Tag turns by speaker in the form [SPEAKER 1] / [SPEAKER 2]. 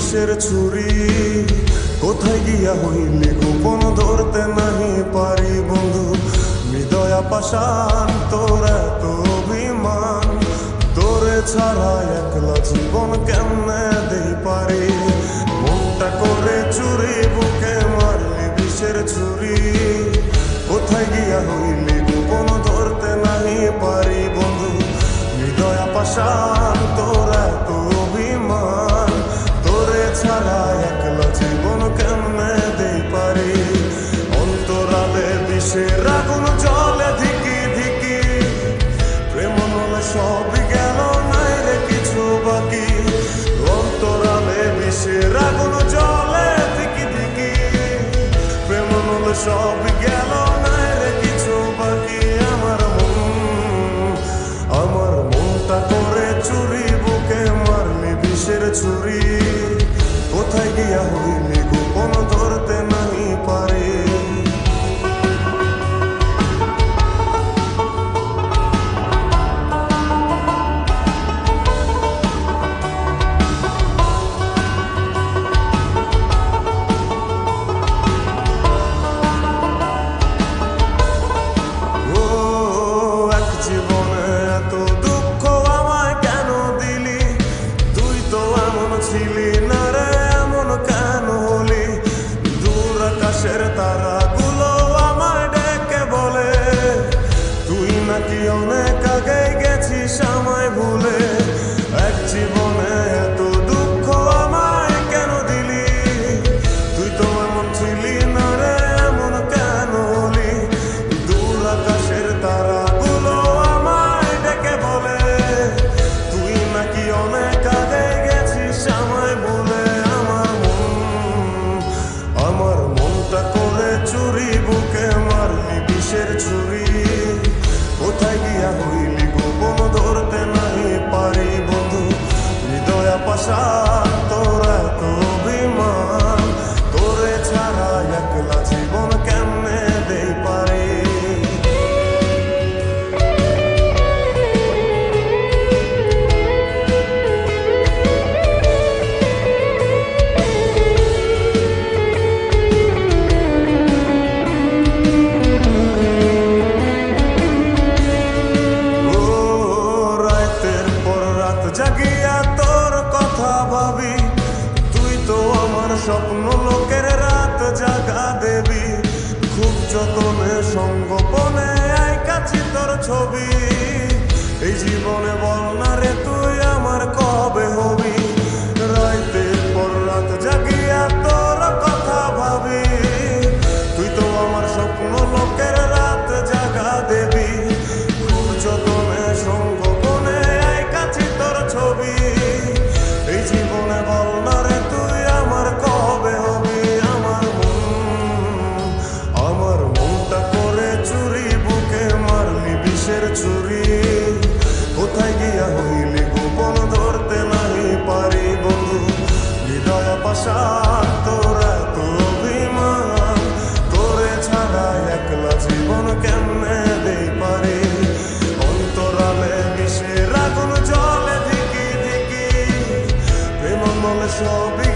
[SPEAKER 1] বিষের ছুরি কোথায় গিয়া হইলি গোপন ধরতে নাহি পারি বন্ধু হৃদয়া পাষাণ তোর এত অভিমান তোরে ছাড়া একলা জীবন কেমনে দেই পারি মনটা করে চুরি বুকে মারলি বিষের ছুরি কোথায় গিয়া হইলি গোপন ধরতে নাহি পারি বন্ধু হৃদয়া পাষাণ তোর এত অভিমান তোরে ছাড়া একলা জীবন কেমনে দেই পারি অন্তরালে বিষের আগুন জ্বলে ধিকি ধিকি প্রেম নলে সব গেল নাই রে কিছু বাকি অন্তরালে বিষের আগুন জ্বলে ধিকি ধিকি প্রেম নলে সব গেল নাই রে কিছু বাকি আমার মনটা করে চুরি বুকে মারলি বিষের ছুরি কোথায় গিয়া হইলি গোপন ধরতে নাহি পারি ছিলি না রে এমন কেন হলি দূর আকাশের তারাগুলো আমায় ডেকে বলে তুই নাকি অনেক আগে গেছিস আমায় ভুলে এক জীবনে এত দুঃখ আমায় কেন দিলি তুই তো এমন ছিলি না রে এমন কেন হলি দূর আকাশের তারাগুলো আমায় ডেকে বলে তুই নাকি অনেক আগে আমায় বলে আমার মনটা করে চুরি বুকে মারলি বিষের ছুরি কোথায় গিয়া হইলি গোপন ধরতে নাহি পারি বন্ধু হৃদয়া পাষাণ তোর এত অভিমান তোরে ছাড়া একলা জীবন কেমনে দেই পারি জাগিয়া তোর কথা ভাবি তুই তো আমার স্বপ্ন লোকের রাত জাগা দেবী খুব যতনে সঙ্গোপনে আইকাছি তোর ছবি এই জীবনে বল না রে তুই আমার কবে হবি রাতের পর রাত জাগিয়া তোর কথা ভাবি তুই তো আমার স্বপ্ন লোকের রাত জাগা দেবী খুব যতনে সঙ্গোপনে আইকাছি তোর ছবি এই জীবনে বল না রে তুই আমার কবে হবি আমার মনটা করে চুরি বুকে মারলি বিষের ছুরি কোথায় গিয়া হইলি গোপন ধরতে নাহি পারি বন্ধু হৃদয়া পাষাণ তোর এত অভিমান তোরে ছাড়া একলা জীবন কেমনে দেই পারি অন্তরালে বিষের আগুন জ্বলে ধিকি ধিকি প্রেম নলে সবই